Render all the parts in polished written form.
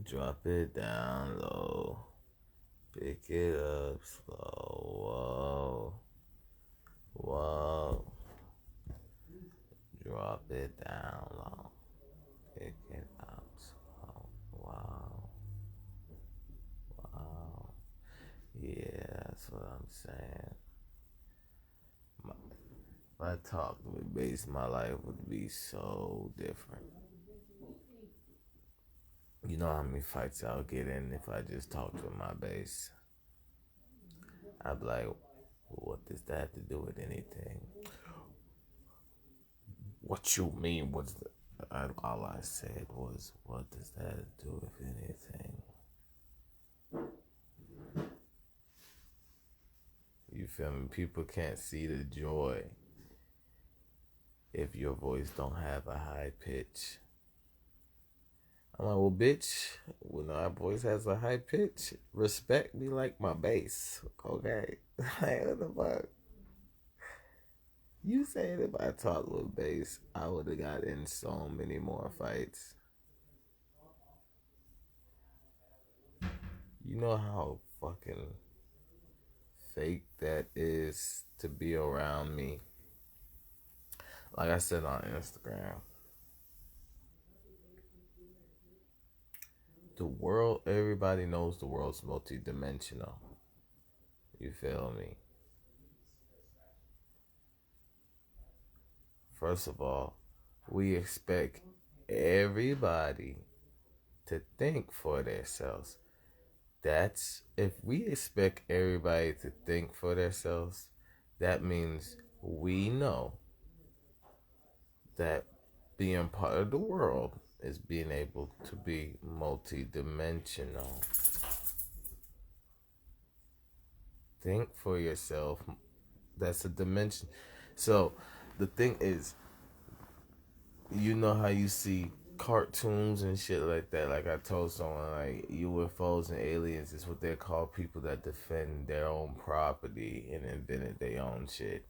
Drop it down low. Pick it up slow. Whoa. Whoa. Drop it down low. Pick it up slow. Wow. Wow. Yeah, that's what I'm saying. My, if I talked with bass, my life would be so different. You know how many fights I'll get in if I just talked with my bass? I'd be like, what does that have to do with anything? What you mean? All I said was, what does that have to do with anything? You feel me? People can't see the joy if your voice don't have a high pitch. I'm like, well, bitch, when our voice has a high pitch, respect me like my bass, okay? Like, what the fuck? You saying if I talk with bass, I would have got in so many more fights. You know how fucking fake that is to be around me. Like I said on Instagram, the world, everybody knows the world's multidimensional. You feel me? First of all, we expect everybody to think for themselves. That's if we expect everybody to think for themselves, that means we know that being part of the world is being able to be multidimensional. Think for yourself. That's a dimension. So the thing is, you know how you see cartoons and shit like that. Like I told someone, like UFOs and aliens is what they call people that defend their own property and invented their own shit.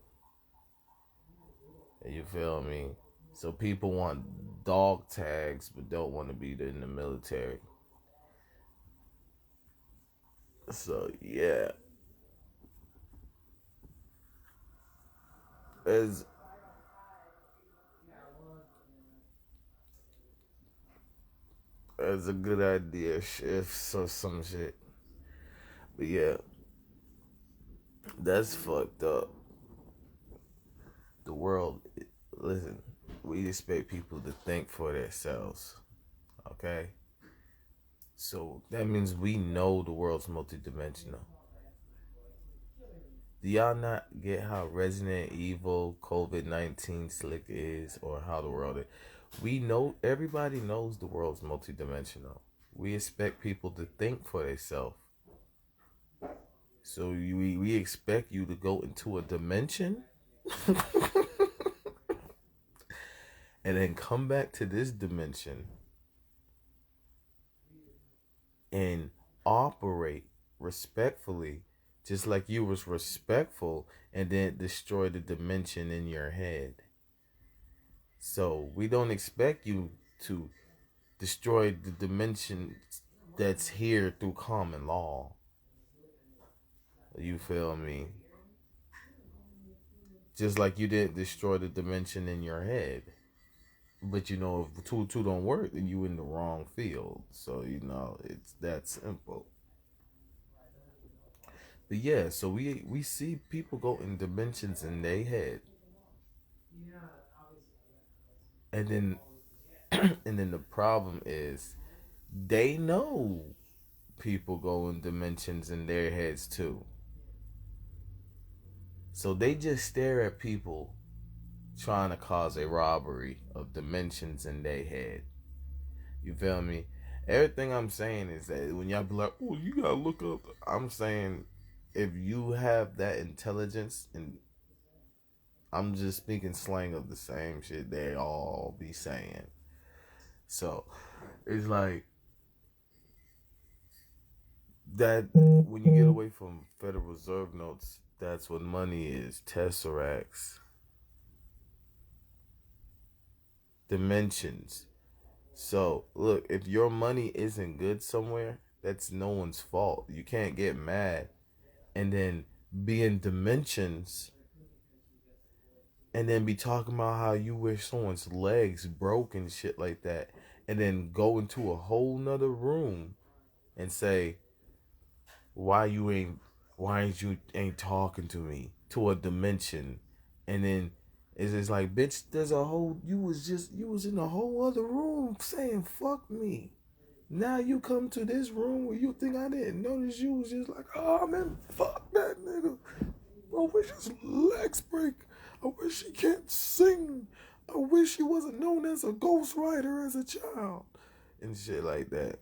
You feel me? So people want dog tags but don't want to be in the military. So yeah, as a good idea, shifts or some shit. But yeah, that's fucked up. The world, listen, we expect people to think for themselves. Okay? So that means we know the world's multidimensional. Do y'all not get how Resident Evil COVID-19 slick is or how the world is? We know, everybody knows the world's multidimensional. We expect people to think for themselves. So we expect you to go into a dimension and then come back to this dimension and operate respectfully, just like you was respectful, and then destroy the dimension in your head. So we don't expect you to destroy the dimension that's here through common law. You feel me? Just like you didn't destroy the dimension in your head. But you know, if two don't work, then you in the wrong field. So you know, it's that simple. But yeah, so we see people go in dimensions in their head, and then and then the problem is they know people go in dimensions in their heads too. So they just stare at people trying to cause a robbery of dimensions in their head. You feel me? Everything I'm saying is that when y'all be like, "Oh, you gotta look up," I'm saying if you have that intelligence, and I'm just speaking slang of the same shit they all be saying. So it's like that when you get away from Federal Reserve notes, that's what money is. Tesseracts, dimensions. So look, if your money isn't good somewhere, that's no one's fault. You can't get mad and then be in dimensions and then be talking about how you wish someone's legs broke and shit like that, and then go into a whole nother room and say why you ain't why ain't you ain't talking to me to a dimension, and then it's just like, bitch, there's a whole you was in a whole other room saying fuck me. Now you come to this room where you think I didn't notice, you was just like, oh man, fuck that nigga. I wish his legs break. I wish he can't sing. I wish he wasn't known as a ghostwriter as a child. And shit like that.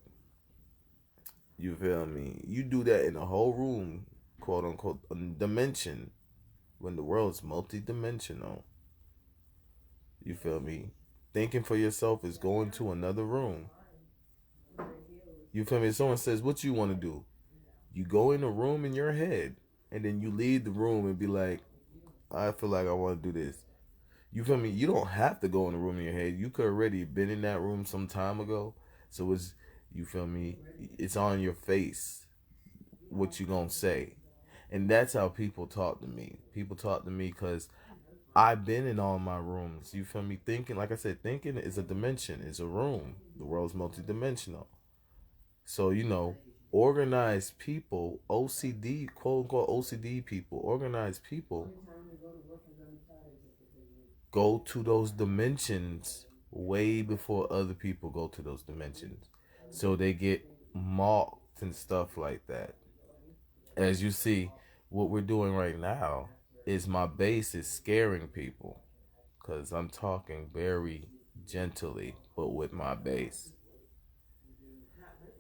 You feel me? You do that in a whole room, quote unquote, a dimension, when the world's multi-dimensional. You feel me? Thinking for yourself is going to another room. You feel me? If someone says, what you want to do? You go in a room in your head, and then you leave the room and be like, I feel like I want to do this. You feel me? You don't have to go in the room in your head. You could already been in that room some time ago. So it's, you feel me? It's on your face what you gonna say. And that's how people talk to me. People talk to me because I've been in all my rooms. You feel me? Thinking, like I said, thinking is a dimension, is a room. The world's multidimensional. So, organized people, OCD, quote unquote OCD people, organized people go to those dimensions way before other people go to those dimensions. So they get mocked and stuff like that. As you see, what we're doing right now is my base is scaring people because I'm talking very gently, but with my base.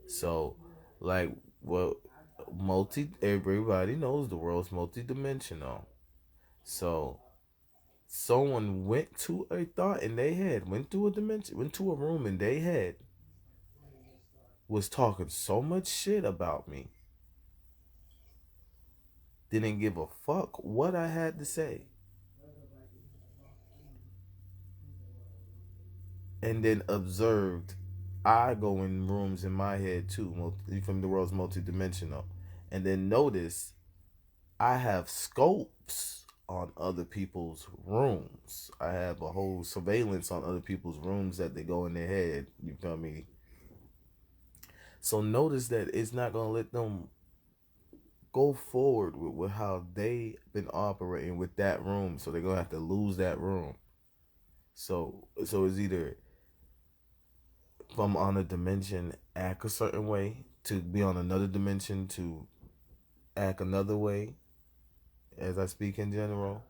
So, like, well, everybody knows the world's multidimensional. So, someone went to a thought in their head, went to a dimension, went to a room in their head, was talking so much shit about me, didn't give a fuck what I had to say, and then observed I go in rooms in my head too, from the world's multidimensional, and then notice I have scopes on other people's rooms. I have a whole surveillance on other people's rooms that they go in their head. You feel me? So notice that it's not gonna let them go forward with how they been operating with that room. So they're gonna have to lose that room. So it's either if I'm on a dimension, act a certain way, to be on another dimension to act another way as I speak in general,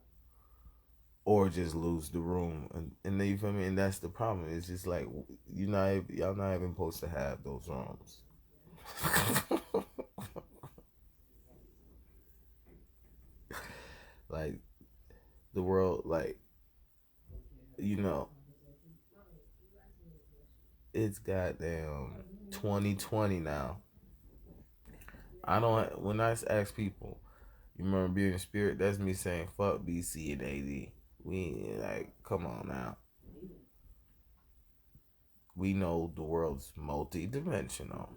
or just lose the room. And then, you feel me? And that's the problem. It's just like y'all not even supposed to have those rooms. Like the world, like, you know, it's goddamn 2020 now. I don't. When I ask people, you remember being in spirit? That's me saying fuck BC and AD. We like, come on now. We know the world's multi-dimensional,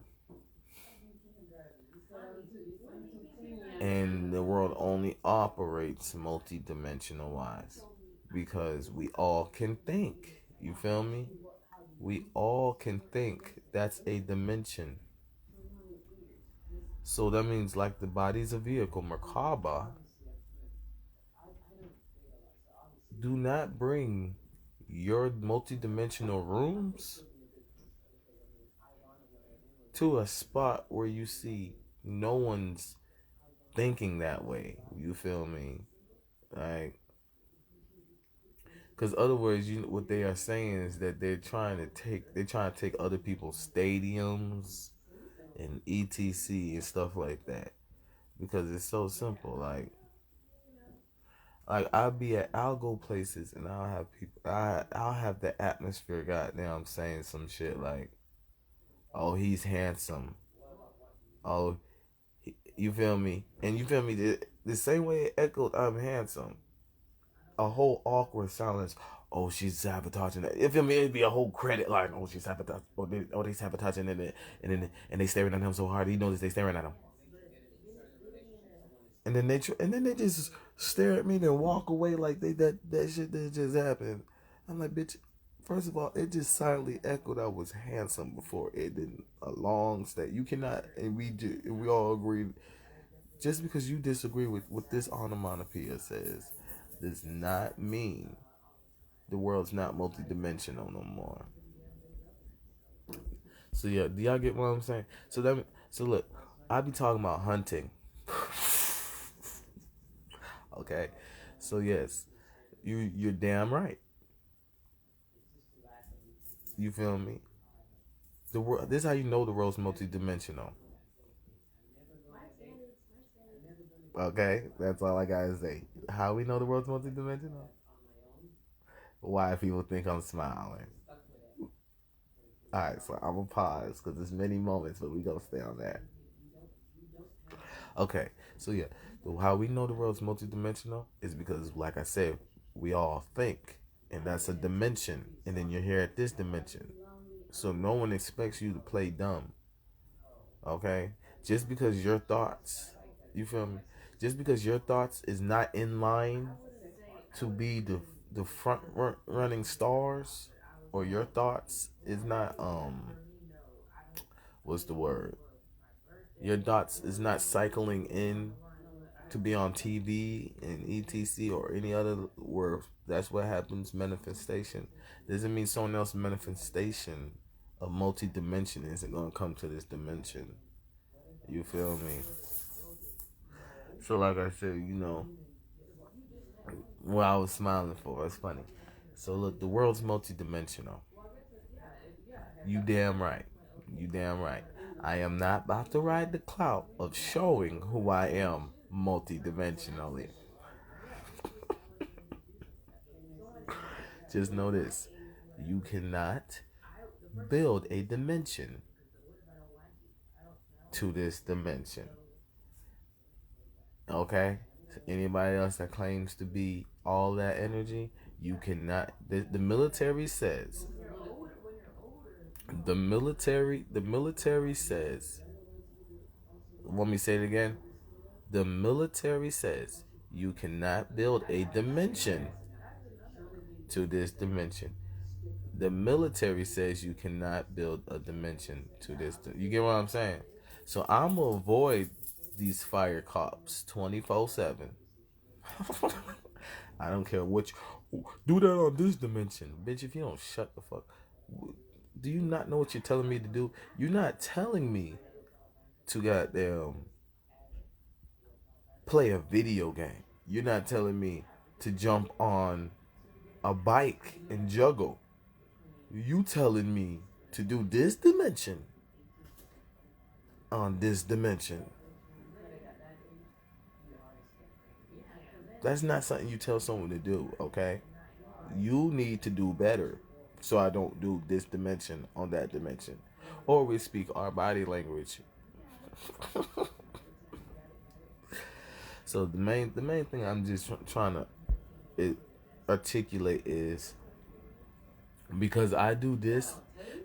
and the world only operates multi-dimensional wise because we all can think. You feel me? We all can think. That's a dimension. So that means, like, the body's a vehicle, Merkaba, do not bring your multidimensional rooms to a spot where you see no one's thinking that way. You feel me? Like, because other words, what they are saying is that they're trying to take other people's stadiums and etc and stuff like that, because it's so simple. Like I'll go places and I'll have people. I'll have the atmosphere. Goddamn, saying some shit like, "Oh, he's handsome." Oh, you feel me? And you feel me? The same way it echoed, "I'm handsome." A whole awkward silence. oh, she's sabotaging that. If I mean, it'd be a whole credit line. Oh, she's sabotaging. They sabotaging, and they staring at him so hard. He knows they staring at him, and then they just stare at me and walk away like that shit that just happened. I'm like, bitch. First of all, it just silently echoed. I was handsome before it didn't. A long stay. You cannot, and we all agree. Just because you disagree with what this onomatopoeia says, does not mean the world's not multidimensional no more. So yeah, do y'all get what I'm saying? So look, I be talking about hunting. Okay, so yes, you're damn right. You feel me? The world. This is how you know the world's multidimensional. Okay, that's all I gotta say. How we know the world's multidimensional? Why people think I'm smiling? All right, so I'm gonna pause because there's many moments, but we gonna stay on that. Okay, so yeah, how we know the world's multidimensional is because, like I said, we all think, and that's a dimension, and then you're here at this dimension. So no one expects you to play dumb. Okay, just because your thoughts, you feel me? Just because your thoughts is not in line to be the front running stars, or your thoughts is not what's the word? Your thoughts is not cycling in to be on TV and etc or any other word. That's what happens. Manifestation doesn't mean someone else's manifestation of multi-dimension isn't gonna come to this dimension. You feel me? So like I said, what I was smiling for. It's funny. So look, the world's multi-dimensional. You damn right. You damn right. I am not about to ride the clout of showing who I am multi-dimensionally. Just know this. You cannot build a dimension to this dimension. Okay? Anybody else that claims to be all that energy, you cannot. The military says, the military says, let me say it again. The military says you cannot build a dimension to this dimension. The military says you cannot build a dimension to this. You get what I'm saying? So I'm gonna avoid these fire cops 24/7. I don't care what you do that on this dimension, bitch. If you don't shut the fuck, do you not know what you're telling me to do? You're not telling me to goddamn play a video game. You're not telling me to jump on a bike and juggle. You telling me to do this dimension on this dimension. That's not something you tell someone to do, okay? You need to do better so I don't do this dimension on that dimension. Or we speak our body language. So the main thing I'm just trying to it, articulate is because I do this,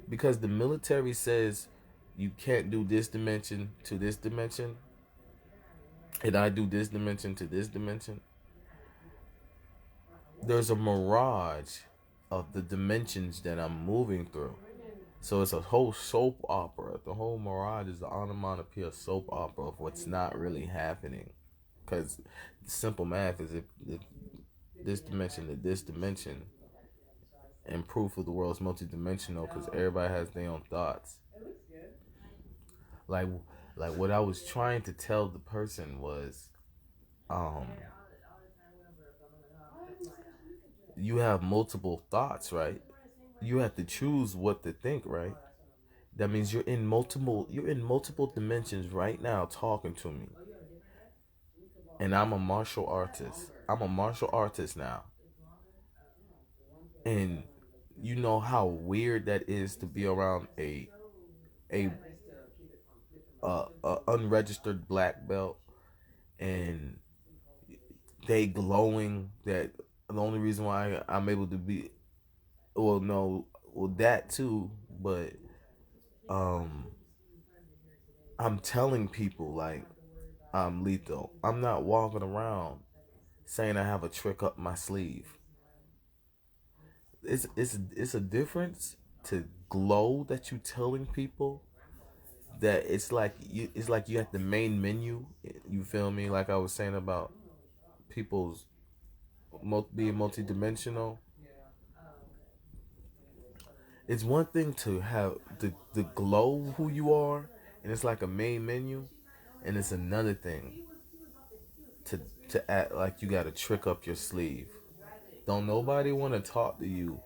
because the military says you can't do this dimension to this dimension, and I do this dimension to this dimension, there's a mirage of the dimensions that I'm moving through. So it's a whole soap opera. The whole mirage is the onomatopoeia soap opera of what's not really happening. Because simple math is if this dimension to this dimension, and proof of the world's multidimensional because everybody has their own thoughts. Like, like what I was trying to tell the person was, um, you have multiple thoughts, right? You have to choose what to think, right? That means you're in multiple dimensions right now talking to me. And I'm a martial artist. I'm a martial artist now. And you know how weird that is to be around a a unregistered black belt and they glowing that the only reason why I'm able to be well, no, well that too, but um, I'm telling people like I'm lethal. I'm not walking around saying I have a trick up my sleeve. It's a difference to glow that you telling people that it's like you at the main menu. You feel me? Like I was saying about people's being multidimensional. It's one thing to have the glow who you are, and it's like a main menu, and it's another thing to to act like you got a trick up your sleeve. Don't nobody want to talk to you,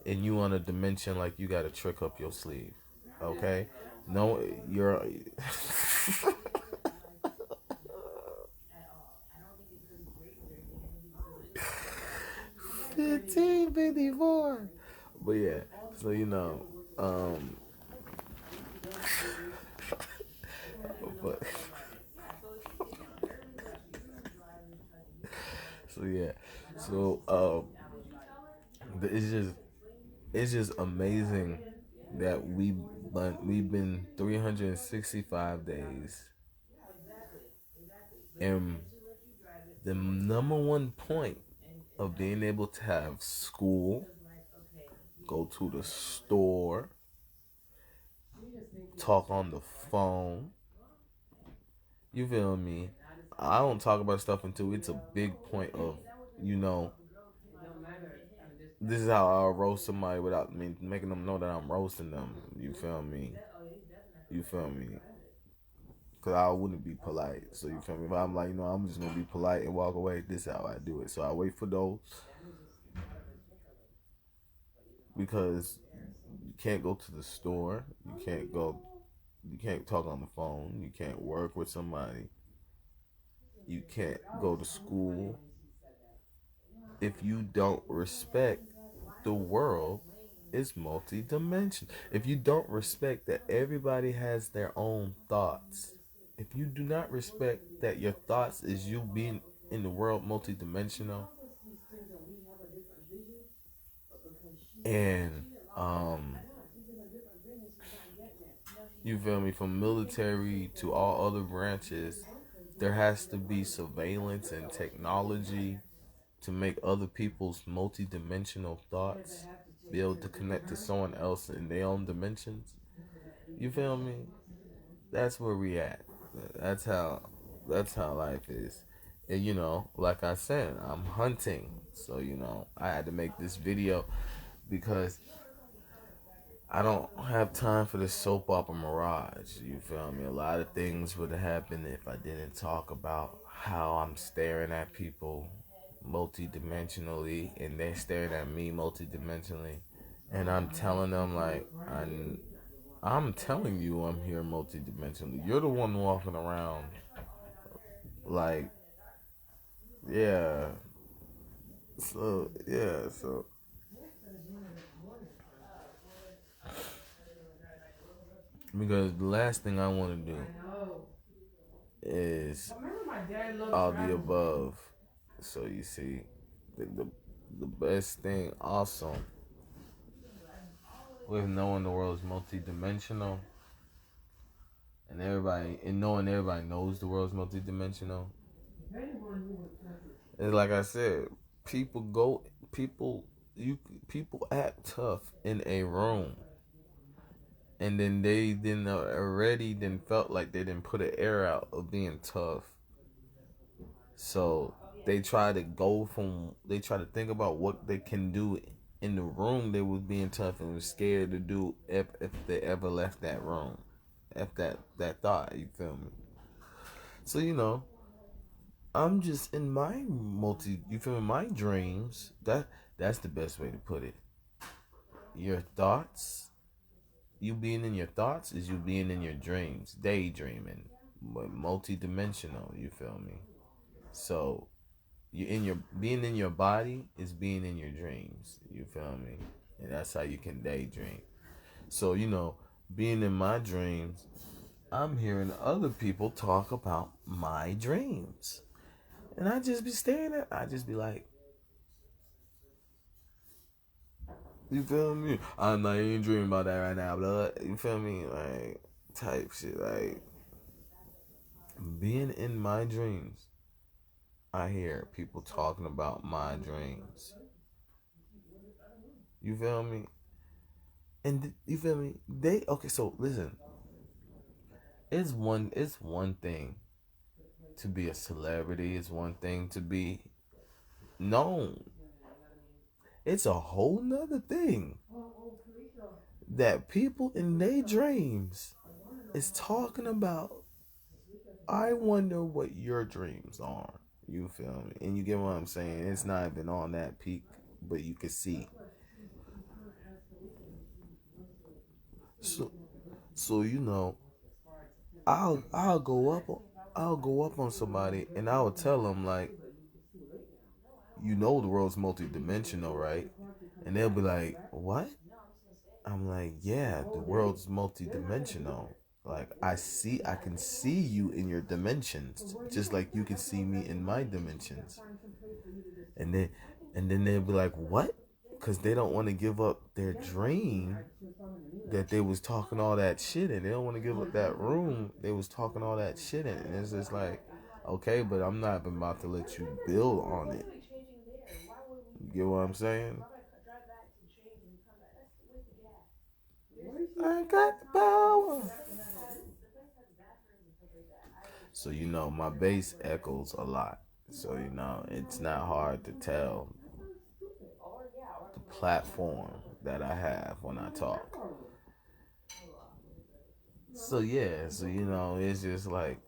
and you on a dimension like you got a trick up your sleeve. Okay, no, you're 1554. But yeah, so um, but so yeah, so it's just amazing that we've been 365 days, and the number one point of being able to have school, go to the store, talk on the phone. You feel me? I don't talk about stuff until it's a big point of, you know, this is how I'll roast somebody without me making them know that I'm roasting them. You feel me? You feel me? Cause I wouldn't be polite. So you feel me? If I'm like, I'm just gonna be polite and walk away. This is how I do it. So I wait for those because you can't go to the store. You can't go. You can't talk on the phone. You can't work with somebody. You can't go to school if you don't respect the world is multi-dimensional. If you don't respect that everybody has their own thoughts, if you do not respect that your thoughts is you being in the world multi-dimensional, and you feel me, from military to all other branches, there has to be surveillance and technology to make other people's multi-dimensional thoughts be able to connect to someone else in their own dimensions. You feel me? That's where we at. That's how that's how life is. And like I said, I'm hunting. So, I had to make this video because I don't have time for this soap opera mirage. You feel me? A lot of things would have happened if I didn't talk about how I'm staring at people multidimensionally and they're staring at me multidimensionally. And I'm telling them like I'm telling you I'm here multidimensionally. You're the one walking around like yeah. So yeah, so because the last thing I want to do is all the above. So you see, the best thing also with knowing the world is multidimensional and knowing everybody knows the world's multidimensional is like I said, people go people you people act tough in a room and then they then already then felt like they didn't put an air out of being tough. So they try to think about what they can do in the room they was being tough and was scared to do if they ever left that room. If that thought, you feel me? So I'm just in my you feel me, my dreams. That's the best way to put it. Your thoughts, you being in your thoughts is you being in your dreams, daydreaming, but multi-dimensional, you feel me? So you in your being in your body is being in your dreams. You feel me? And that's how you can daydream. So being in my dreams, I'm hearing other people talk about my dreams, and I just be staring at. I just be like, You feel me? I'm not even dreaming about that right now, blood. You feel me? Like type shit. Like being in my dreams. I hear people talking about my dreams. You feel me? And you feel me? They okay. So listen, it's one thing to be a celebrity. It's one thing to be known. It's a whole nother thing that people in their dreams is talking about. I wonder what your dreams are. You feel me? And you get what I'm saying? It's not even on that peak, but you can see. So, so I'll go up on somebody and I'll tell them like, the world's multidimensional, right? And they'll be like, what? I'm like, yeah, the world's multidimensional. Like I can see you in your dimensions, just like you can see me in my dimensions. And then they'll be like, what? Because they don't want to give up their dream that they was talking all that shit in. They don't want to give up that room they was talking all that shit in. And it's just like, okay, but I'm not about to let you build on it. You get what I'm saying? I got the power. So my bass echoes a lot. So it's not hard to tell the platform that I have when I talk. So yeah, so it's just like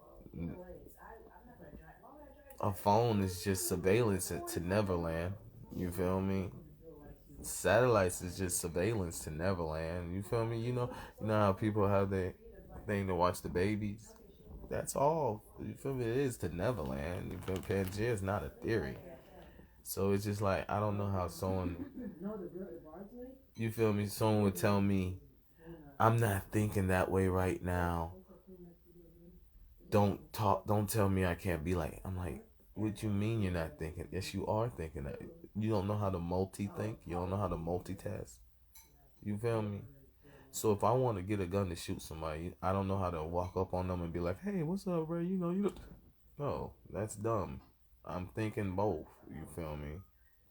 a phone is just surveillance to Neverland. You feel me? Satellites is just surveillance to Neverland. You feel me? You know how people have their thing to watch the babies. That's all. You feel me? It is to Neverland. You feel me? Pangea is not a theory. So it's just like I don't know how someone. You feel me? Someone would tell me I'm not thinking that way right now. Don't talk. Don't tell me I can't be like. I'm like, what you mean you're not thinking? Yes, you are thinking that. You don't know how to multi-think. You don't know how to multitask. You feel me? So if I want to get a gun to shoot somebody, I don't know how to walk up on them and be like, "Hey, what's up, bro? You don't." No, that's dumb. I'm thinking both. You feel me?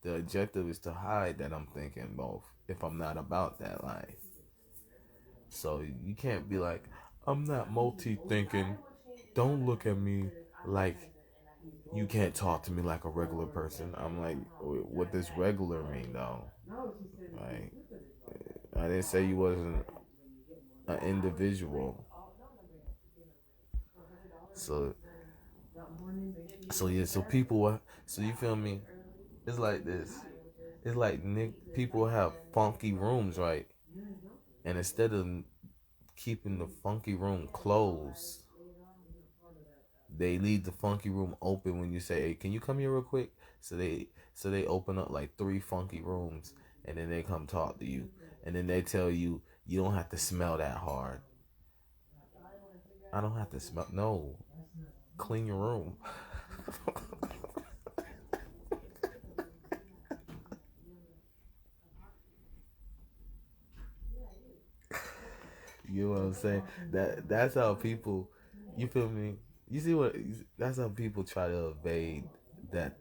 The objective is to hide that I'm thinking both. If I'm not about that life, so you can't be like, "I'm not multi-thinking." Don't look at me like you can't talk to me like a regular person. I'm like, what does regular mean though? Like, I didn't say you wasn't an individual. So, so yeah, so people, so you feel me? It's like this. It's like people have funky rooms, right? And instead of keeping the funky room closed, they leave the funky room open when you say, "Hey, can you come here real quick?" So they open up like three funky rooms, and then they come talk to you, and then they tell you you don't have to smell that hard. I don't have to smell. No, clean your room. You know what I'm saying? That's how people. You feel me? You see what? That's how people try to evade that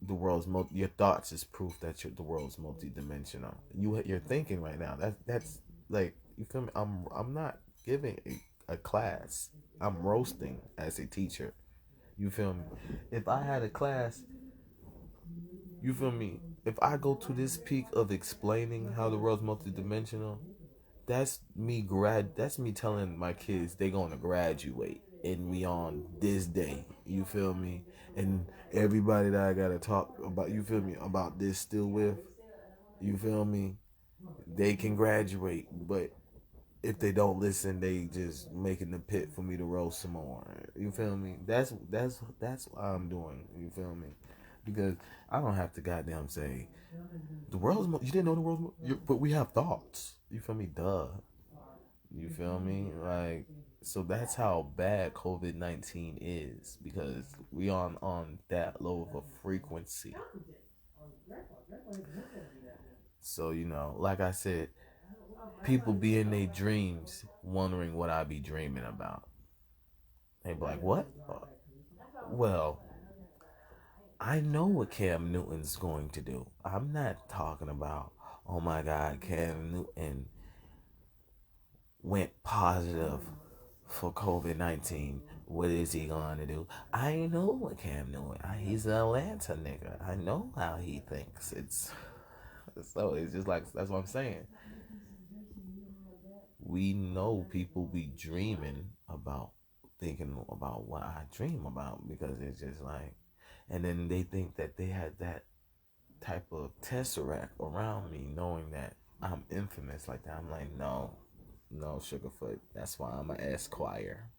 the world's your thoughts is proof that the world's multidimensional. You're thinking right now. That's like you feel me? I'm not giving a class. I'm roasting as a teacher. You feel me? If I had a class, you feel me? If I go to this peak of explaining how the world's multidimensional, that's me telling my kids they gonna graduate and we on this day. You feel me? And everybody that I gotta talk about, you feel me, about this still with, you feel me, they can graduate. But if they don't listen, they just making the pit for me to roast some more. You feel me? That's what I'm doing. You feel me? Because I don't have to goddamn say the world's. You didn't know the world's. But we have thoughts. You feel me? Duh. You feel me? Like, so that's how bad COVID-19 is because we on that low of a frequency. So, like I said, people be in their dreams wondering what I be dreaming about. They be like, what? Well, I know what Cam Newton's going to do. I'm not talking about, oh my God, Cam Newton went positive for COVID-19. What is he going to do? I know what Cam Newton. He's an Atlanta nigga. I know how he thinks. It's just like that's what I'm saying. We know people be dreaming about thinking about what I dream about because it's just like, and then they think that they had that type of tesseract around me, knowing that I'm infamous like that. I'm like, no, no, Sugarfoot. That's why I'm an Esquire.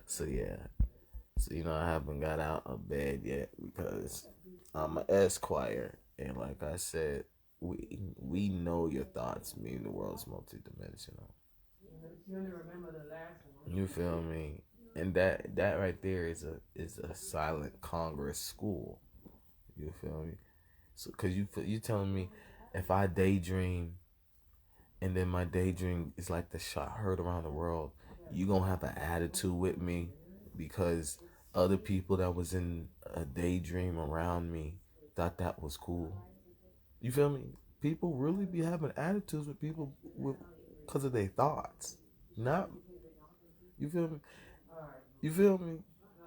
So yeah, so I haven't got out of bed yet because I'm an Esquire, and like I said, we know your thoughts mean the world's multidimensional. You feel me? And that right there is a silent Congress school. You feel me? So, cause you telling me if I daydream and then my daydream is like the shot heard around the world, you gonna have an attitude with me because other people that was in a daydream around me thought that was cool. You feel me? People really be having attitudes with people with because of their thoughts. Not you feel me? You feel me?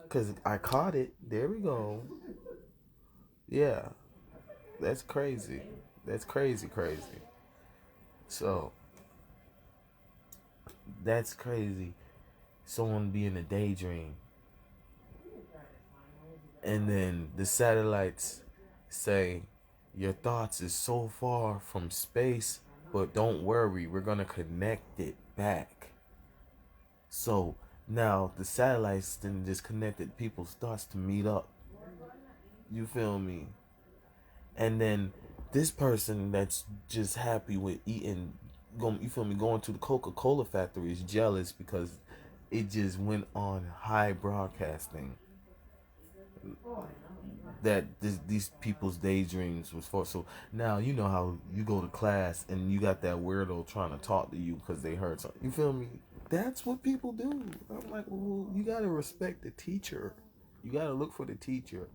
Cause I caught it. There we go. Yeah, that's crazy. That's crazy, crazy. So that's crazy. Someone be in a daydream, and then the satellites say your thoughts is so far from space, but don't worry, we're gonna connect it back. So now the satellites then just connected people's thoughts to meet up. You feel me? And then this person that's just happy with eating, going, you feel me, going to the Coca-Cola factory is jealous because it just went on high broadcasting that these people's daydreams was for. So now you know how you go to class and you got that weirdo trying to talk to you because they heard something. You feel me? That's what people do. I'm like, well, you gotta respect the teacher. You gotta look for the teacher.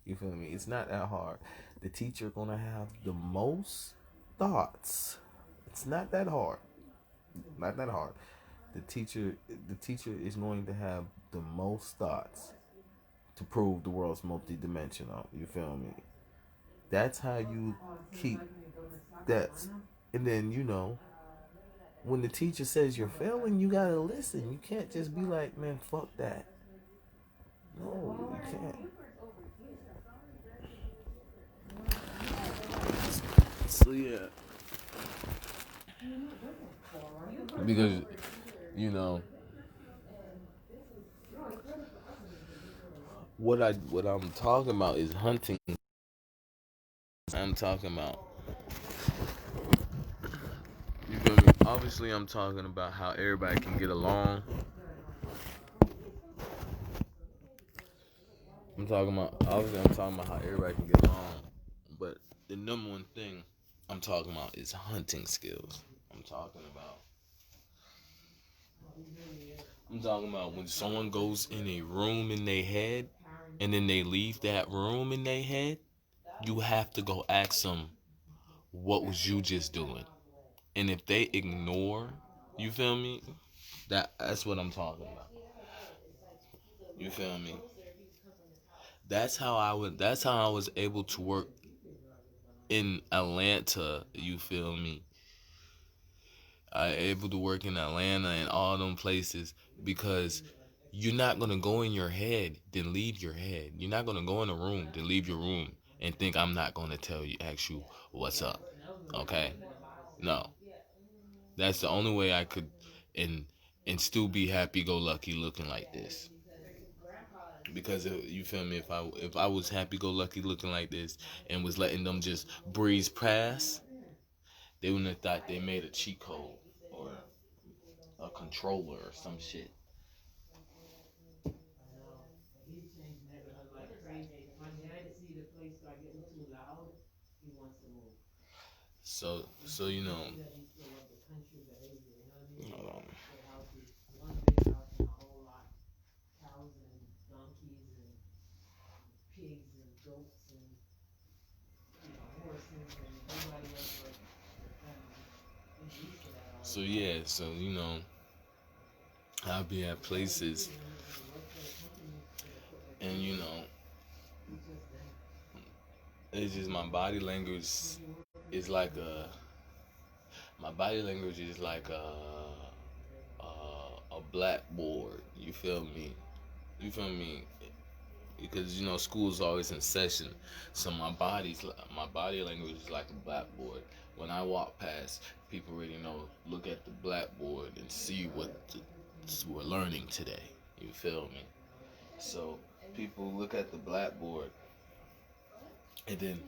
You feel me? It's not that hard. The teacher gonna have the most thoughts. It's not that hard. Not that hard. The teacher, the teacher is going to have the most thoughts to prove the world's multidimensional. You feel me? That's how you keep that. And then when the teacher says you're failing, you gotta listen. You can't just be like, man, fuck that. No, you can't. So yeah, because you know what I'm talking about is hunting. I'm talking about. You feel me? Obviously, I'm talking about how everybody can get along. I'm talking about how everybody can get along. But the number one thing I'm talking about is hunting skills. I'm talking about. I'm talking about when someone goes in a room in their head, and then they leave that room in their head. You have to go ask them, "What was you just doing?" And if they ignore, you feel me? That's what I'm talking about. You feel me? That's how I was able to work in Atlanta, you feel me? I able to work in Atlanta and all them places because you're not gonna go in your head, then leave your head. You're not gonna go in a room, then leave your room and think I'm not gonna ask you what's up. Okay? No. That's the only way I could and still be happy go lucky looking like this. Because you feel me, if I was happy go lucky looking like this and was letting them just breeze past, they wouldn't have thought they made a cheat code or a controller or some shit. So hold on. So yeah, I'll be at places, and it's just is like a my body language is like a blackboard. You feel me? You feel me? Because school's always in session, so my body language is like a blackboard. When I walk past, people already know. Look at the blackboard and see what we're learning today. You feel me? So people look at the blackboard and then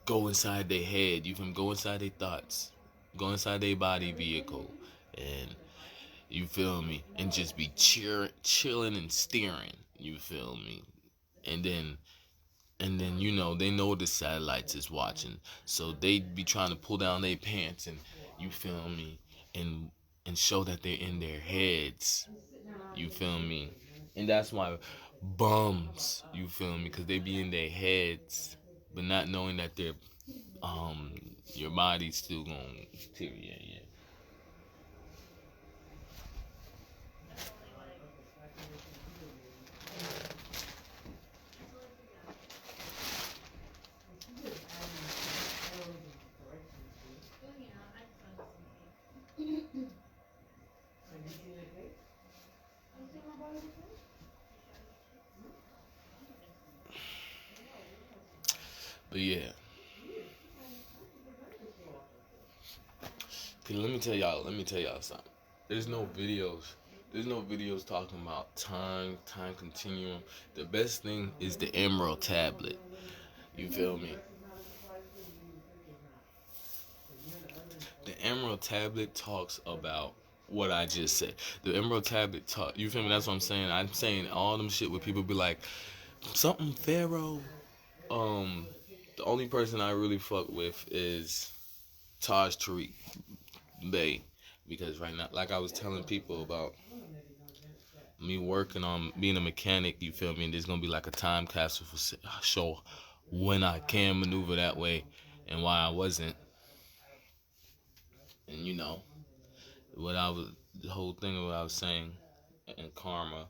go inside their head. You can go inside their thoughts, go inside their body vehicle, and you feel me, and just be chilling and staring. You feel me? And then they know the satellites is watching, so they be trying to pull down their pants and you feel me, and show that they're in their heads. You feel me? And that's why bums. You feel me? Because they be in their heads, but not knowing that they're um your body's still gonna deteriorate. Yeah. But yeah, let me tell y'all. Something. There's no videos. There's no videos talking about time continuum. The best thing is the Emerald tablet. You feel me? The Emerald tablet talks about what I just said. The Emerald tablet talk. You feel me? That's what I'm saying. I'm saying all them shit where people be like something Pharaoh. Um, the only person I really fuck with is Taj Tariq Bay, because right now, like I was telling people about me working on being a mechanic, you feel me? And there's gonna be like a time capsule for show when I can maneuver that way and why I wasn't, and what I was, the whole thing of what I was saying, and karma.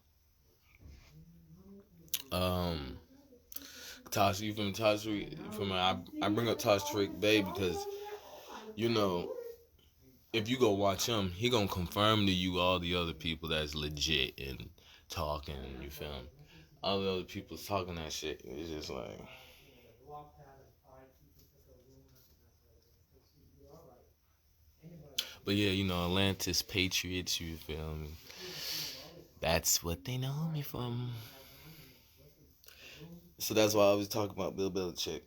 Um, Tosh, you from Tosh from I bring up Tosh Trick Bay because you know if you go watch him, he gonna confirm to you all the other people that's legit and talking. You feel me? All the other people talking that shit. It's just like. But yeah, Atlantis Patriots. You feel me? That's what they know me from. So that's why I was talking about Bill Belichick.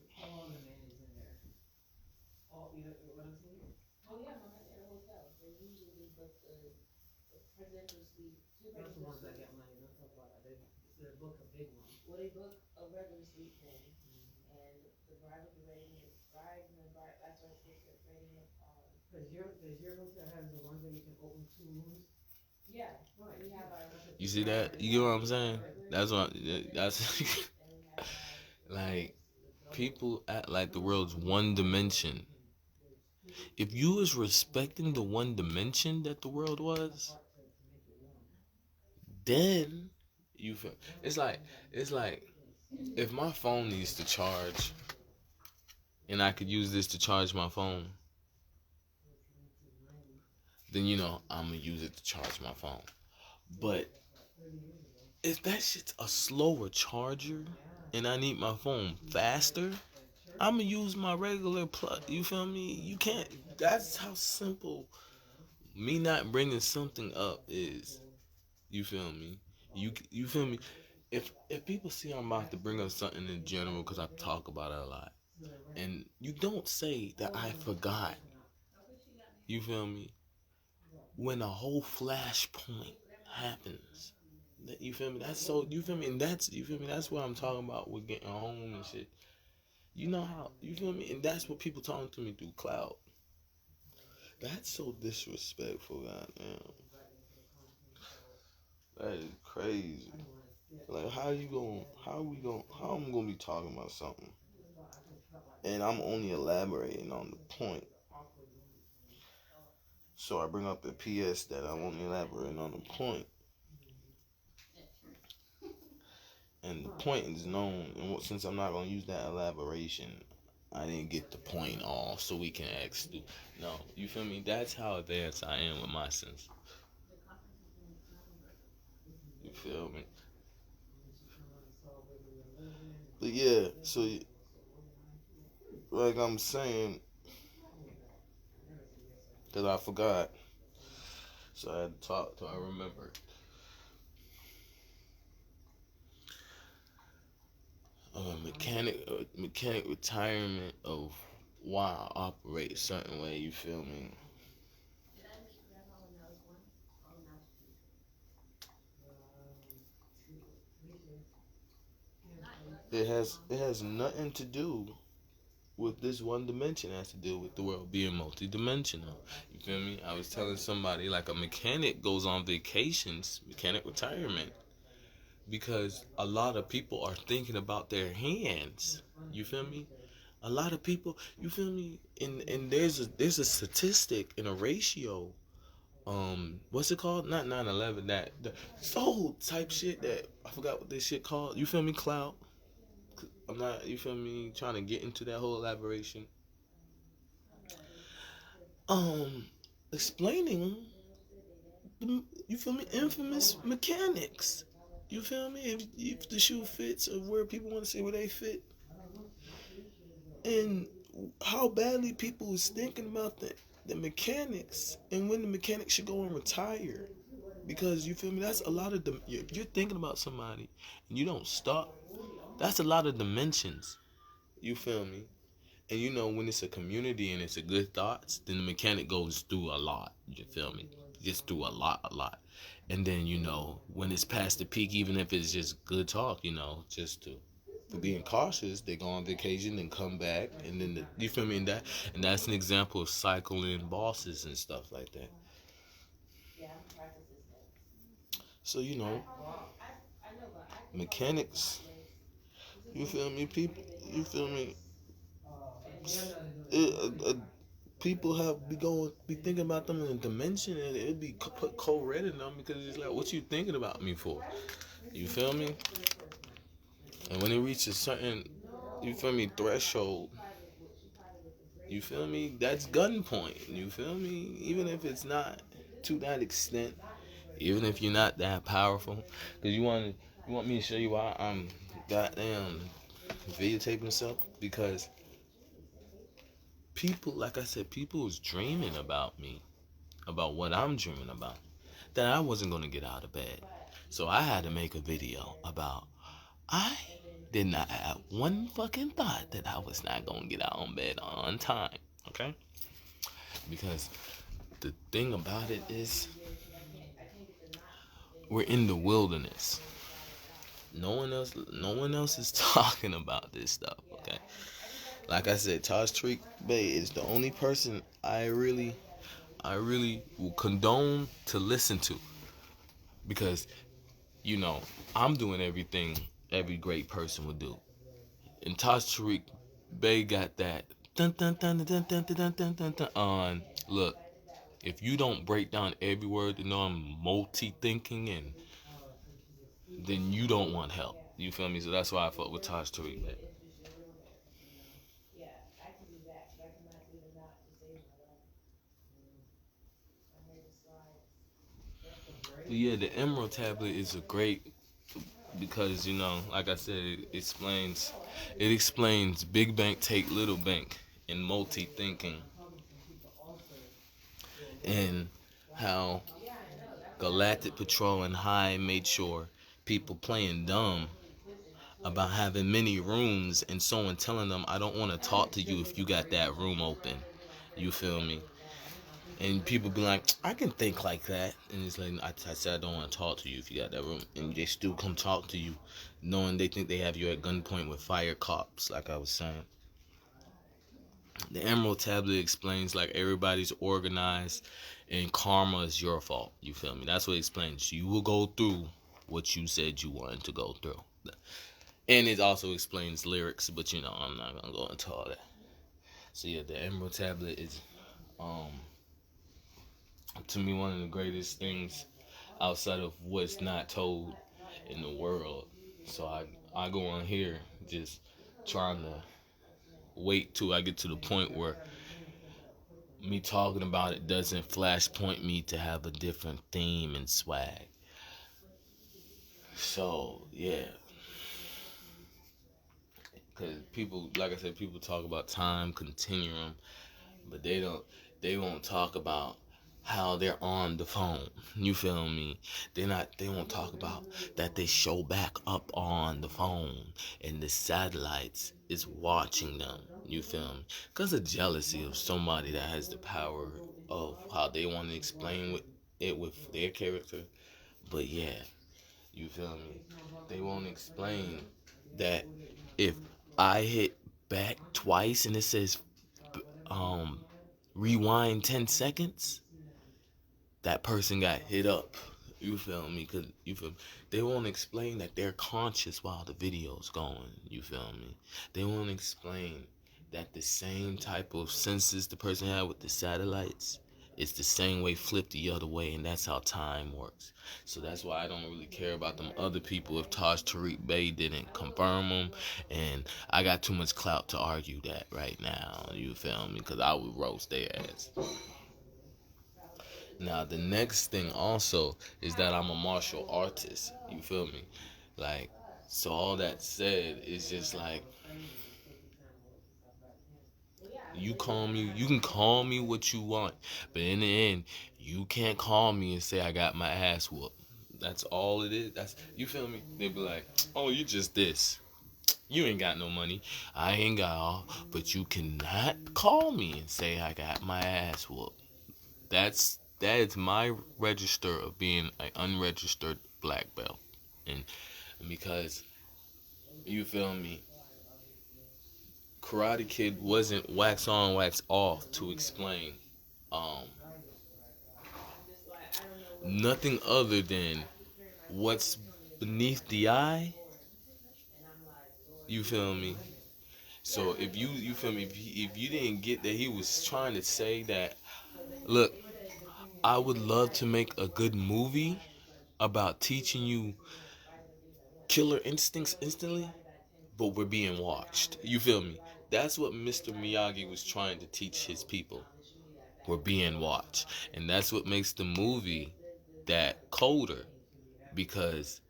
You see that? You get what I'm saying? That's what. That's like people act like the world's one dimension. If you was respecting the one dimension that the world was, then you feel it's like if my phone needs to charge and I could use this to charge my phone, then I'm gonna use it to charge my phone. But if that shit's a slower charger and I need my phone faster, I'm gonna use my regular plug. You feel me? You can't. That's how simple me not bringing something up is. You feel me? You feel me? If people see I'm about to bring up something in general because I talk about it a lot, and you don't say that I forgot. You feel me? When a whole flashpoint happens, you feel me? That's so. You feel me? And that's you feel me? That's what I'm talking about with getting home and shit. You know how you feel me? And that's what people talking to me through cloud. That's so disrespectful, goddamn. That is crazy. Like, how I'm gonna be talking about something, and I'm only elaborating on the point. So I bring up the PS that I'm only elaborating on the point, and the point is known. And since I'm not gonna use that elaboration, I didn't get the point off, so we can ask. No, you feel me? That's how advanced I am with my sense. You feel me? But yeah, so like I'm saying, because I forgot, so I had to talk till I remembered. Mechanic retirement of why I operate a certain way. You feel me? It has nothing to do with this one dimension. It has to do with the world being multidimensional. You feel me? I was telling somebody like a mechanic goes on vacations, mechanic retirement, because a lot of people are thinking about their hands. You feel me? A lot of people, you feel me? And there's a statistic and a ratio. What's it called? Not 9/11. That the soul type shit that I forgot what this shit called. You feel me, Cloud? I'm not. You feel me? Trying to get into that whole elaboration. Um, Explaining. You feel me? Infamous mechanics. You feel me? If the shoe fits or where people want to say where they fit, and how badly people is thinking about the mechanics and when the mechanics should go and retire. Because you feel me, that's a lot of them. You're thinking about somebody and you don't stop. That's a lot of dimensions. You feel me? And you know when it's a community and it's a good thoughts, then the mechanic goes through a lot. You feel me? Just through a lot. And then you know when it's past the peak, even if it's just good talk, just to for being cautious, they go on vacation and come back, and then you feel me? And that's an example of cycling bosses and stuff like that. So mechanics. You feel me? People. You feel me? People have be thinking about them in a dimension, and it'd be put co-red in them because it's like, what you thinking about me for? You feel me? And when it reaches a certain, you feel me, threshold, you feel me, that's gunpoint. You feel me? Even if it's not to that extent, even if you're not that powerful, because you want me to show you why I'm goddamn videotaping stuff, because people, like I said, people was dreaming about me, about what I'm dreaming about, that I wasn't gonna get out of bed. So I had to make a video about I did not have one fucking thought that I was not gonna get out on bed on time. Okay? Because the thing about it is we're in the wilderness. No one else is talking about this stuff, okay? Like I said, Taj Tariq Bey is the only person I really will condone to listen to, because I'm doing everything every great person would do. And Taj Tariq Bey got that dun dun dun dun dun dun dun dun dun on. Look, if you don't break down every word to know I'm multi-thinking, and then you don't want help. You feel me? So that's why I fuck with Taj Tariq Bey. But yeah, the Emerald Tablet is a great, because like I said, it explains big bank take little bank in multi thinking, and how Galactic Patrol and High made sure people playing dumb about having many rooms, and someone telling them, I don't want to talk to you if you got that room open. You feel me? And people be like, I can think like that. And it's like, I said, I don't want to talk to you if you got that room. And they still come talk to you, knowing they think they have you at gunpoint with fire cops, like I was saying. The Emerald Tablet explains like everybody's organized and karma is your fault. You feel me? That's what it explains. You will go through what you said you wanted to go through. And it also explains lyrics, but I'm not gonna go into all that. So yeah, the Emerald Tablet is um to me one of the greatest things outside of what's not told in the world. So I go on here just trying to wait till I get to the point where me talking about it doesn't flashpoint me to have a different theme and swag. So yeah, because people, like I said, people talk about time continuum, but they won't talk about how they're on the phone. You feel me? They won't talk about that they show back up on the phone and the satellites is watching them. You feel me? Because of jealousy of somebody that has the power of how they want to explain it with their character. But yeah, you feel me? They won't explain that if I hit back twice and it says um rewind 10 seconds, that person got hit up. You feel me? Cause you feel me? They won't explain that they're conscious while the video's going. You feel me? They won't explain that the same type of senses the person had with the satellites, it's the same way flipped the other way, and that's how time works. So that's why I don't really care about them other people if Taj Tariq Bey didn't confirm them, and I got too much clout to argue that right now. You feel me? Because I would roast their ass. Now the next thing also is that I'm a martial artist. You feel me? Like, so all that said is just like you can call me what you want, but in the end, you can't call me and say I got my ass whooped. That's all it is. That's you feel me? They be like, oh, you just this. You ain't got no money. I ain't got all, but you cannot call me and say I got my ass whooped. That is my register of being an unregistered black belt, and because you feel me, Karate Kid wasn't wax on wax off to explain um nothing other than what's beneath the eye. You feel me? So if you feel me, if you didn't get that he was trying to say that, look, I would love to make a good movie about teaching you killer instincts instantly, but we're being watched. You feel me? That's what Mr. Miyagi was trying to teach his people. We're being watched. And that's what makes the movie that colder, because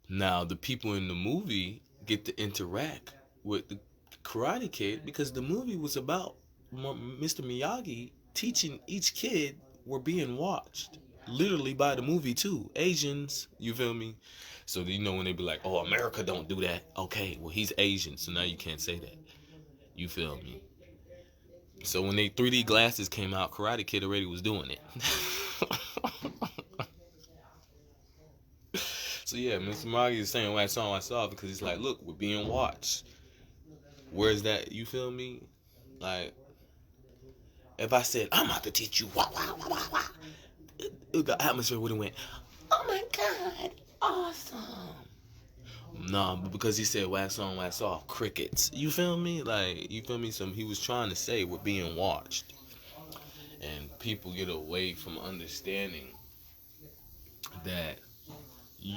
now the people in the movie get to interact with the Karate Kid, because the movie was about Mr. Miyagi teaching each kid we're being watched. Literally by the movie too. Asians, you feel me? So when they be like, "Oh, America don't do that." Okay, well he's Asian, so now you can't say that. You feel me? So when they 3D glasses came out, Karate Kid already was doing it. So yeah, Mr. Miyagi is saying wax on, wax off because he's like, look, we're being watched. Where's that? You feel me? Like, if I said I'm about to teach you, wah wah wah wah wah, the atmosphere would have went, oh my god, awesome. Nah, but because he said wax on, wax off, crickets. You feel me? Like, you feel me? So he was trying to say we're being watched, and people get away from understanding that you,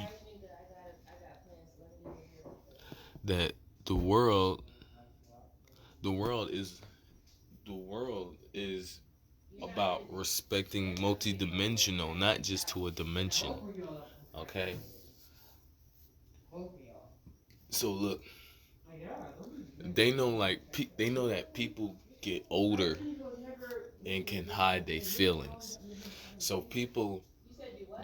that the world, the world is the world is about respecting multidimensional, not just to a dimension. Okay. So look, they know they know that people get older and can hide their feelings. So people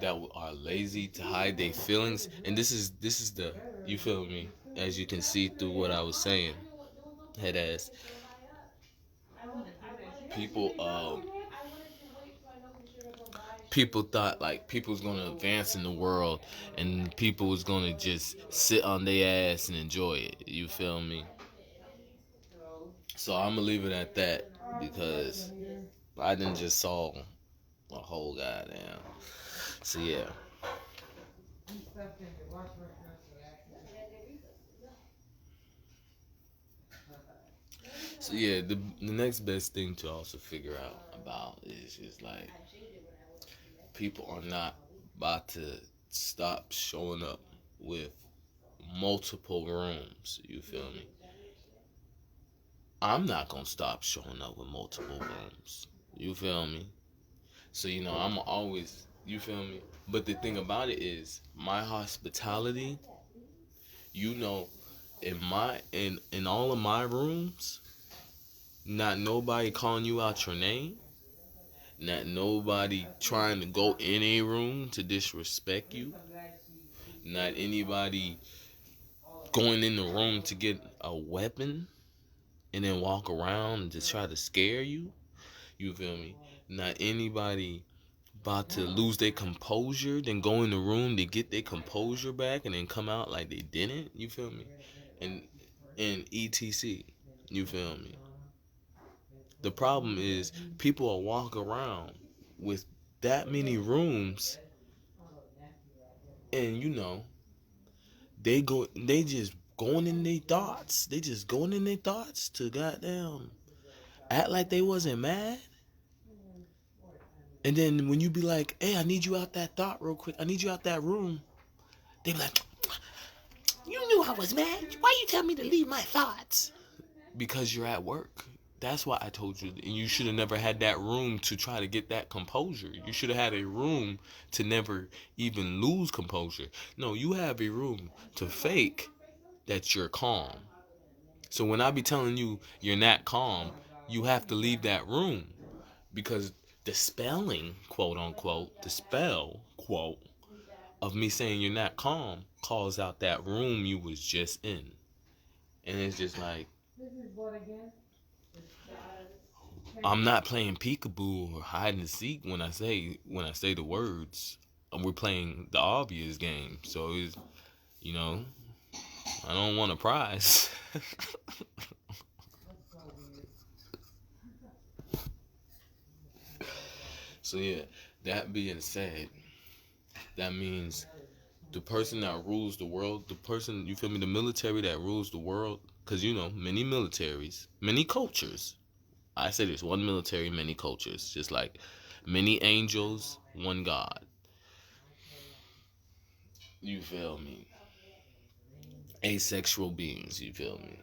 that are lazy to hide their feelings, and this is the you feel me, as you can see through what I was saying, head ass people people thought like people was gonna advance in the world and people was gonna just sit on their ass and enjoy it. You feel me? So I'm gonna leave it at that. because I didn't just saw a whole goddamn. So yeah. So yeah, the next best thing to also figure out about is just like people are not about to stop showing up with multiple rooms. You feel me? I'm not gonna stop showing up with multiple rooms. You feel me? So I'm always, you feel me? But the thing about it is my hospitality, you know, in all of my rooms, not nobody calling you out your name, not nobody trying to go in a room to disrespect you, not anybody going in the room to get a weapon and then walk around and just try to scare you. You feel me? Not anybody about to lose their composure, then go in the room to get their composure back and then come out like they didn't. You feel me? And etc. You feel me? The problem is people will walk around with that many rooms, and they just going in their thoughts. They just going in their thoughts to goddamn act like they wasn't mad. And then when you be like, hey, I need you out that thought real quick. I need you out that room. They be like, you knew I was mad. Why you tell me to leave my thoughts? Because you're at work. That's why I told you. And you should have never had that room to try to get that composure. You should have had a room to never even lose composure. No, you have a room to fake that you're calm. So when I be telling you you're not calm, you have to leave that room. Because the spelling, quote unquote, the spell, quote, of me saying you're not calm calls out that room you was just in. And it's just like, I'm not playing peekaboo or hide and seek when I say the words. We're playing the obvious game. So it's, you know, I don't want a prize. So yeah, that being said, that means the person that rules the world, the person, you feel me, the military that rules the world, because many militaries, many cultures. I say there's one military, many cultures, just like many angels, one God. You feel me? Asexual beings, you feel me?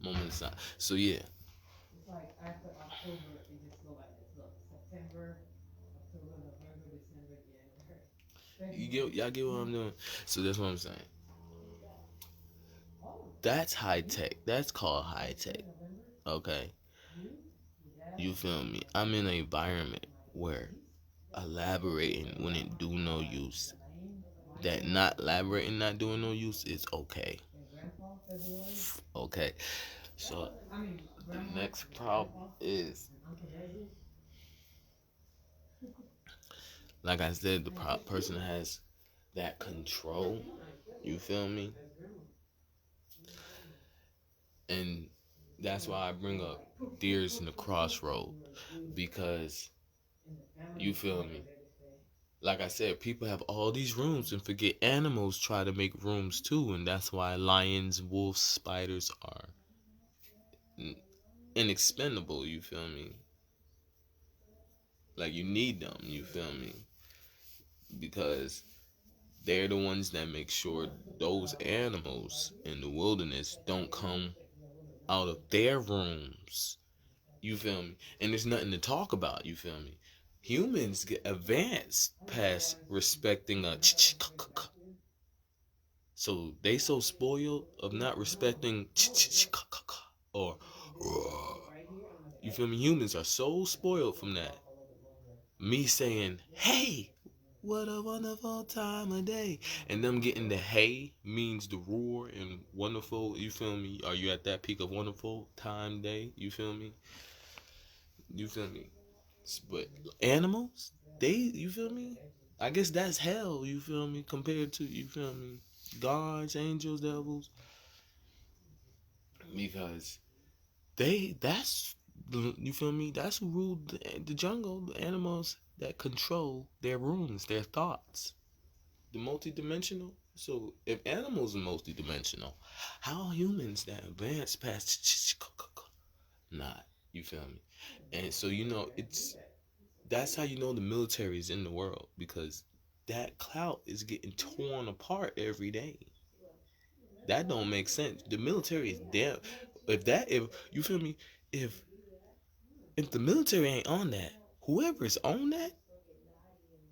Moment of silence. So yeah, y'all get what I'm doing. So that's what I'm saying. That's high tech. That's called high tech. Okay, you feel me? I'm in an environment where elaborating when it do no use. That not elaborating, not doing no use is okay. Okay. So the next problem is, like I said, the person has that control. You feel me? And that's why I bring up Deers in the Crossroad, because you feel me? Like I said, people have all these rooms and forget animals try to make rooms too, and that's why lions, wolves, spiders are inexpendable. You feel me? Like you need them. You feel me? Because they're the ones that make sure those animals in the wilderness don't come out of their rooms. You feel me? And there's nothing to talk about. You feel me? Humans get advanced past respecting a so they so spoiled of not respecting or you feel me? Humans are so spoiled from that. Me saying, hey, what a wonderful time of day. And them getting the hey means the roar and wonderful, you feel me? Are you at that peak of wonderful time day? You feel me? You feel me? But animals, you feel me? I guess that's hell, you feel me? Compared to, you feel me? gods, angels, devils, because that's you feel me? That's who ruled the jungle. The animals that control their rooms, their thoughts, the multidimensional. So if animals are multidimensional, how are humans that advance past not? You feel me? And so it's that's how you know the military is in the world, because that clout is getting torn apart every day. That don't make sense. The military is damn. If you feel me, if if the military ain't on that, whoever's on that,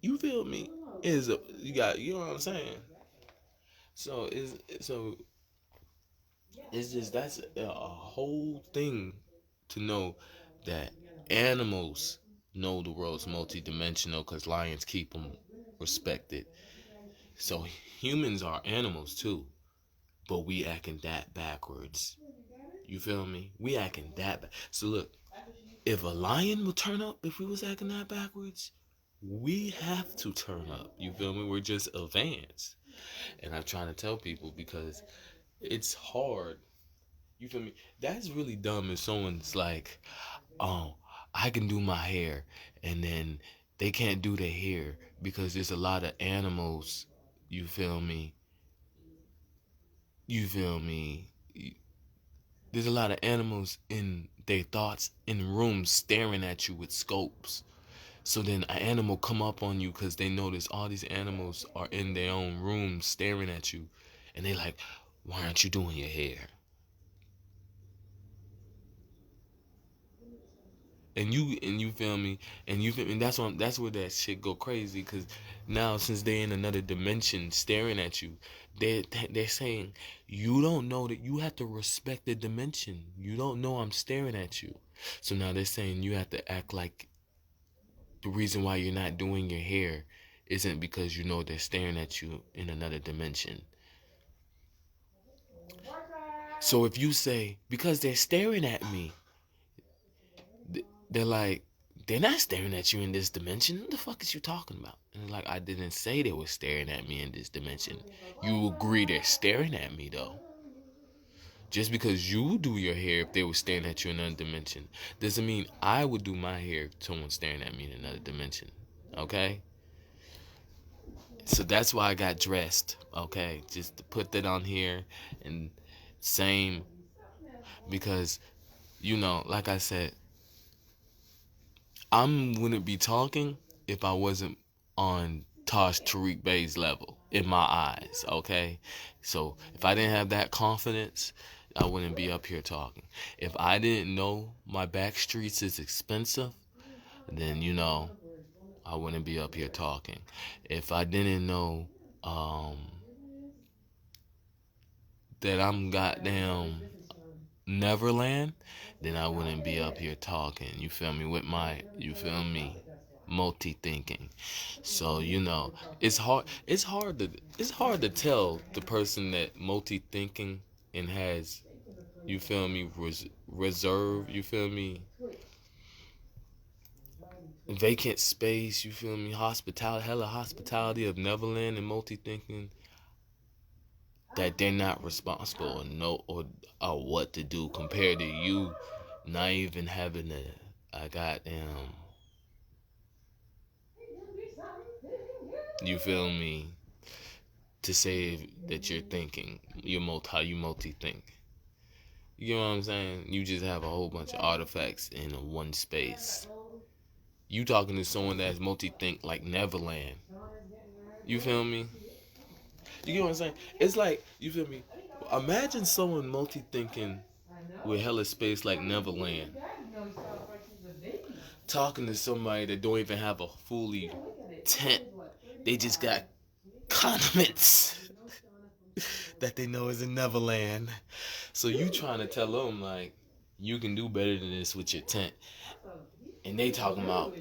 you feel me, you know what I'm saying? So it's just that's a whole thing to know that animals know the world's multidimensional because lions keep them respected. So humans are animals too, but we acting that backwards. You feel me? We acting that. So look, if a lion would turn up, if we was acting that backwards, we have to turn up. You feel me? We're just advanced. And I'm trying to tell people because it's hard. You feel me? That's really dumb if someone's like, oh, I can do my hair, and then they can't do their hair because there's a lot of animals. You feel me? You feel me? There's a lot of animals in their thoughts in rooms staring at you with scopes. So then an animal come up on you because they notice all these animals are in their own rooms staring at you, and they like, why aren't you doing your hair? And you feel me, and that's where that shit go crazy, because now since they in another dimension staring at you, they're saying you don't know that you have to respect the dimension. You don't know I'm staring at you, so now they're saying you have to act like the reason why you're not doing your hair isn't because you know they're staring at you in another dimension. So if you say because they're staring at me, they're like, they're not staring at you in this dimension. What the fuck is you talking about? And like, I didn't say they were staring at me in this dimension. You agree they're staring at me though. Just because you do your hair, if they were staring at you in another dimension, doesn't mean I would do my hair if someone's staring at me in another dimension. Okay? So that's why I got dressed. Okay? Just to put that on here. And same, because, like I said, I wouldn't be talking if I wasn't on Tosh Tariq Bey's level in my eyes, okay? So if I didn't have that confidence, I wouldn't be up here talking. If I didn't know my back streets is expensive, then I wouldn't be up here talking. If I didn't know that I'm goddamn Neverland, then I wouldn't be up here talking. You feel me? With my, you feel me? Multi-thinking. So it's hard to tell the person that multi-thinking and has, you feel me, reserve, you feel me, vacant space, you feel me, hospitality, hella hospitality of Neverland and multi-thinking, that they're not responsible or know or what to do compared to you not even having a goddamn, you feel me, to say that you're thinking, how you multi-think. You know what I'm saying? You just have a whole bunch of artifacts in one space. You talking to someone that's multi-think like Neverland. You feel me? You get what I'm saying? It's like, you feel me? Imagine someone multi-thinking with hella space like Neverland, talking to somebody that don't even have a fully tent. They just got condiments that they know is in Neverland. So you trying to tell them like you can do better than this with your tent, and they talking about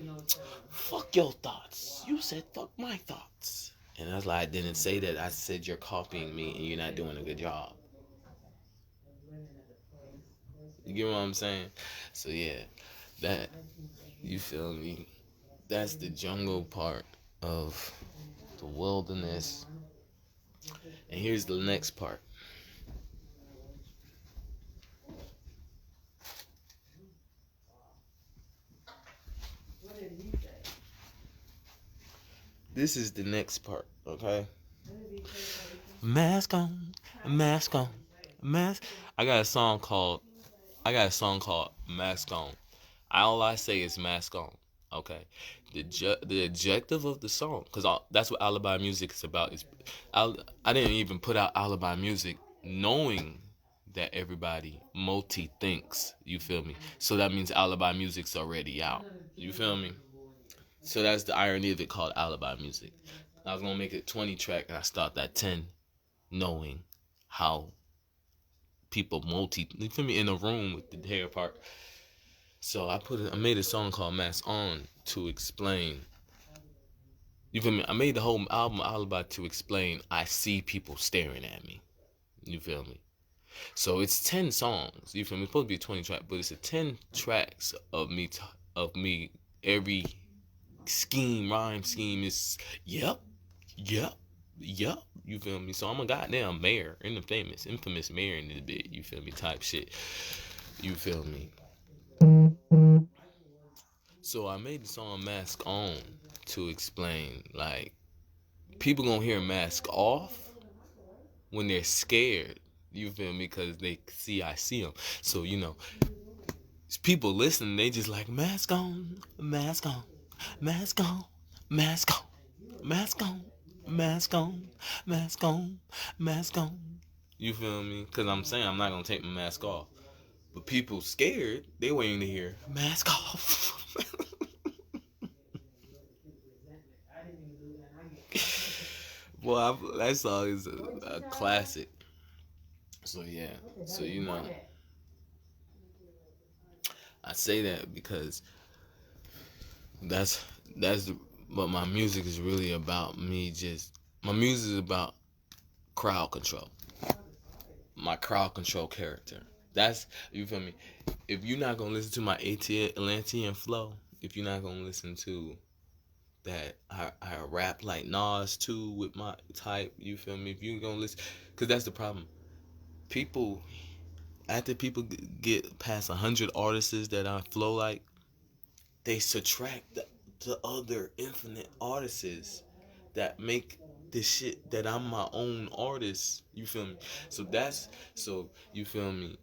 fuck your thoughts. You said fuck my thoughts, and that's like, I didn't say that. I said you're copying me and you're not doing a good job. You get what I'm saying? So yeah, that, you feel me? That's the jungle part of the wilderness. And here's the next part. This is the next part, okay? Mask on, mask on, mask. I got a song called Mask On. All I say is mask on. Okay, the objective of the song, because that's what Alibi Music is about. Is I didn't even put out Alibi Music knowing that everybody multi thinks. You feel me? So that means Alibi Music's already out. You feel me? So that's the irony of it, called Alibi Music. I was gonna make it 20 track, and I stopped at 10, knowing how people you feel me, in a room with the hair part. So I made a song called Mask On to explain. You feel me? I made the whole album Alibi to explain I see people staring at me. You feel me? So it's 10 songs. You feel me? It's supposed to be a 20 track, but it's a 10 tracks of me. Every rhyme scheme is yep, yep, yep. You feel me? So I'm a goddamn mayor, infamous mayor in this bit. You feel me? Type shit. You feel me? So I made the song Mask On to explain, like, people gonna hear Mask Off when they're scared. You feel me? Because they see I see them. So, people listening, they just like, mask on, mask on, mask on, mask on, mask on, mask on, mask on, mask on. You feel me? Because I'm saying I'm not gonna take my mask off. But people scared, they waiting to hear mask off. Well, that song is a classic. So yeah, so I say that because that's that's what my music is really about. My music is about crowd control. My crowd control character. That's, you feel me? If you're not gonna listen to my Atlantean flow, if you're not gonna listen to that, I rap like Nas too with my type. You feel me? If you gonna listen, because that's the problem. People After people get past 100 artists that I flow like, they subtract the other infinite artists that make this shit that I'm my own artist. You feel me? So you feel me?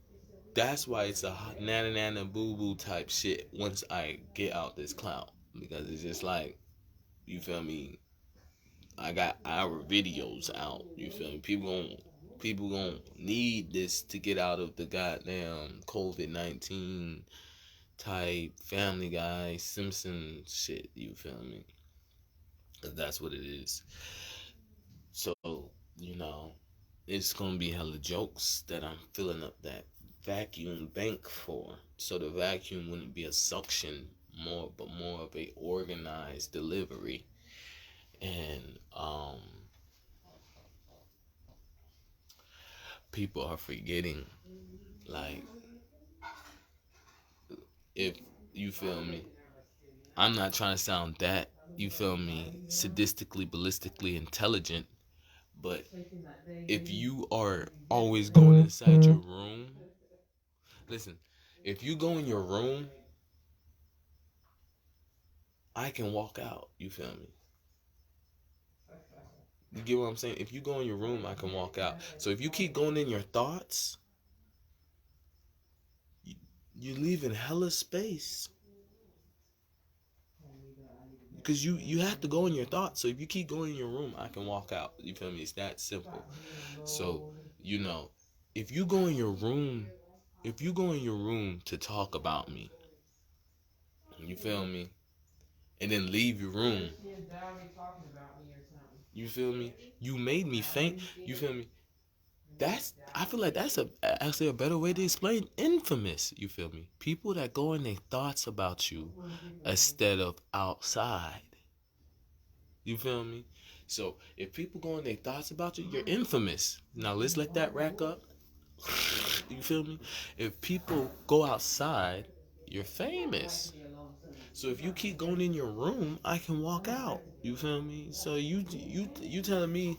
That's why it's a nana nana boo boo type shit once I get out this cloud, because it's just like, you feel me? I got our videos out. You feel me? People gonna need this to get out of the goddamn COVID-19 type Family Guy Simpson shit. You feel me? 'Cause that's what it is. So, you know, it's gonna be hella jokes that I'm filling up that vacuum bank for. So the vacuum wouldn't be a suction more, but more of a organized delivery. And people are forgetting, like, if you feel me, I'm not trying to sound that, you feel me, sadistically, ballistically intelligent, but if you are always going inside your room, listen, if you go in your room, I can walk out. You feel me? You get what I'm saying? If you go in your room, I can walk out. So if you keep going in your thoughts, you're leaving hella space. Because you have to go in your thoughts. So if you keep going in your room, I can walk out. You feel me? It's that simple. So, if you go in your room, to talk about me, you feel me? And then leave your room. You feel me? You made me faint. You feel me? I feel like that's actually a better way to explain infamous. You feel me? People that go in their thoughts about you instead of outside. You feel me? So if people go in their thoughts about you, you're infamous. Now let's let that rack up. You feel me? If people go outside, you're famous. So if you keep going in your room, I can walk out. You feel me? So you telling me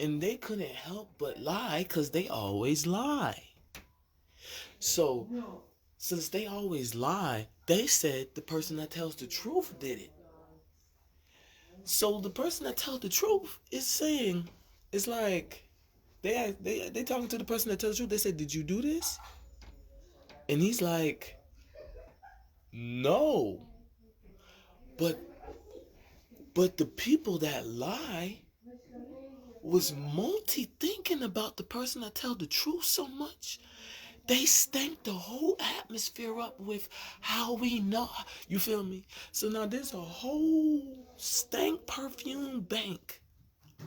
And they couldn't help but lie because they always lie. So, since they always lie, they said the person that tells the truth did it. So, the person that tells the truth is saying, it's like, they talking to the person that tells the truth. They said, "Did you do this?" And he's like, "No." But the people that lie was multi-thinking about the person that tell the truth so much. They stank the whole atmosphere up with how we know. You feel me? So now there's a whole stank perfume bank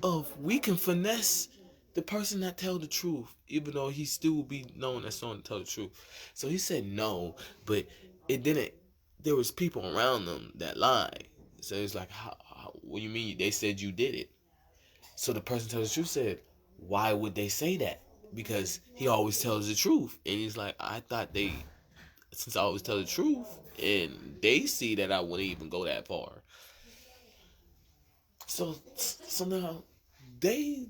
of we can finesse the person that tell the truth, even though he still be known as someone to tell the truth. So he said no, but it didn't. There was people around them that lied. So it's like, what do you mean? They said you did it. So the person tells the truth said, why would they say that? Because he always tells the truth. And he's like, I thought since I always tell the truth, and they see that I wouldn't even go that far. So now they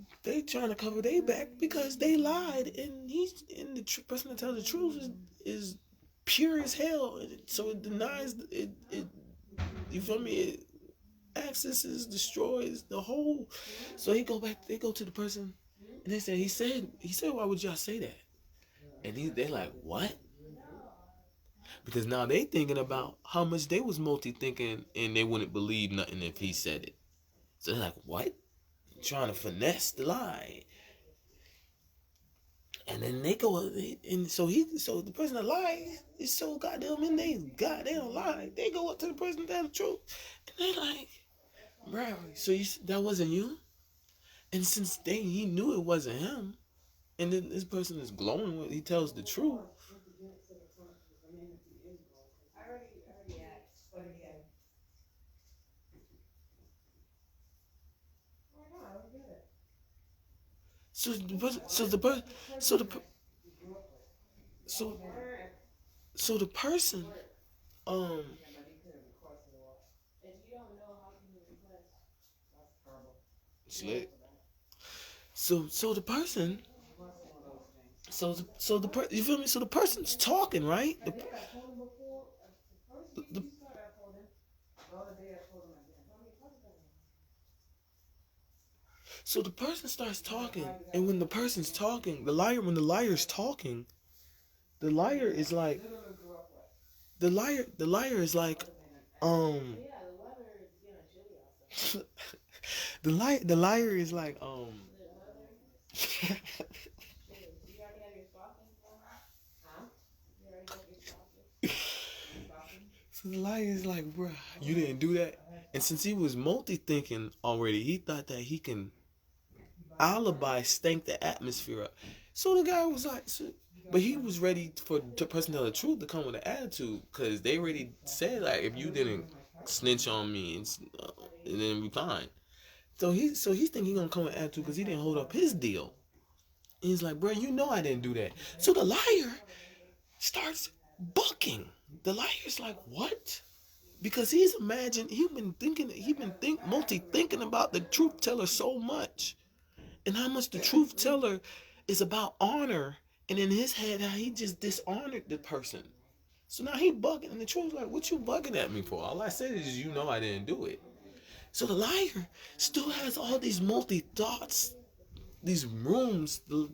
trying to cover their back because they lied, and the person that tells the truth is pure as hell. So it denies it. You feel me? It accesses, destroys the whole. So they go to the person, and they say he said why would y'all say that? And they're like, what? Because now they thinking about how much they was multi-thinking, and they wouldn't believe nothing if he said it. So they're like, what? Trying to finesse the lie. And then they go, and so the person that lies is so goddamn in they goddamn lie. They go up to the person that tells the truth, and they like, bro, so that wasn't you? And since he knew it wasn't him, and then this person is glowing when he tells the truth. So the person, so the person, so the so so the person, um, slick. So the person, you feel me? So the person's talking, right? The So the person starts talking, and when the person's talking, when the liar's talking, the liar is like, the liar is like, um, the liar is like, so the liar is like, bruh, you didn't do that. And since he was multi-thinking already, he thought that he can alibi stank the atmosphere up. So the guy was like, but he was ready for the person to tell the truth to come with an attitude, because they already said, like, if you didn't snitch on me, and then we fine. So he's thinking he's gonna come with an attitude because he didn't hold up his deal. And he's like, bro, you know I didn't do that. So the liar starts bucking. The liar's like, what? Because he's multi-thinking about the truth teller so much, and how much the truth teller is about honor, and in his head how he just dishonored the person. So now he bugging, and the truth's like, what you bugging at me for? All I said is, you know I didn't do it. So the liar still has all these multi-thoughts, these rooms. The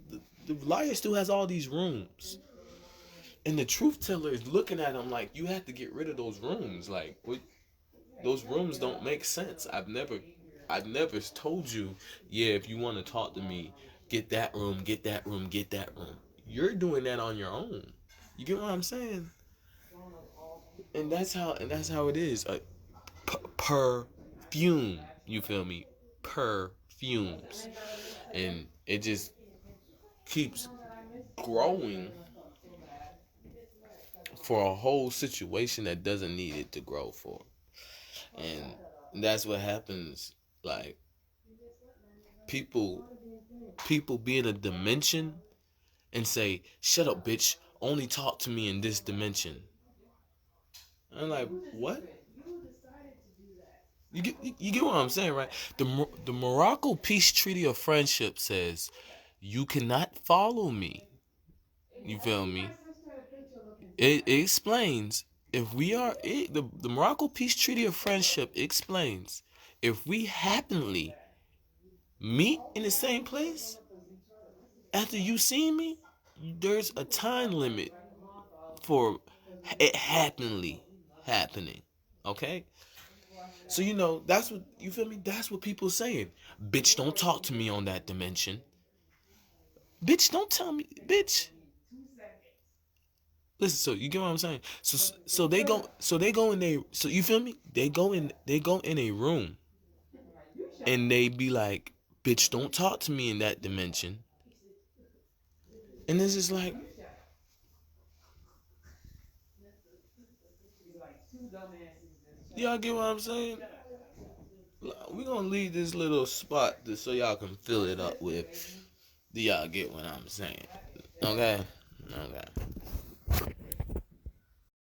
liar still has all these rooms, and the truth teller is looking at him like, you have to get rid of those rooms. Like, what? Those rooms don't make sense. I've never told you, yeah, if you want to talk to me, get that room, get that room, get that room. You're doing that on your own. You get what I'm saying? And that's how it is. Perfume. You feel me? Perfumes. And it just keeps growing for a whole situation that doesn't need it to grow for. And that's what happens. Like, people be in a dimension and say, shut up, bitch, only talk to me in this dimension. I'm like, what? You get what I'm saying, right? The Morocco Peace Treaty of Friendship says you cannot follow me. You feel me? It explains if we are the Morocco Peace Treaty of Friendship explains if we happenly meet in the same place after you see me, there's a time limit for it happening. Okay? So that's what you feel me? That's what people saying. Bitch, don't talk to me on that dimension. Bitch, don't tell me, bitch. Listen, so you get what I'm saying? So they go in they so you feel me? They go in a room and they be like, bitch, don't talk to me in that dimension. And it's just like, y'all get what I'm saying? We gonna leave this little spot just so y'all can fill it up with. Do y'all get what I'm saying? Okay? Okay.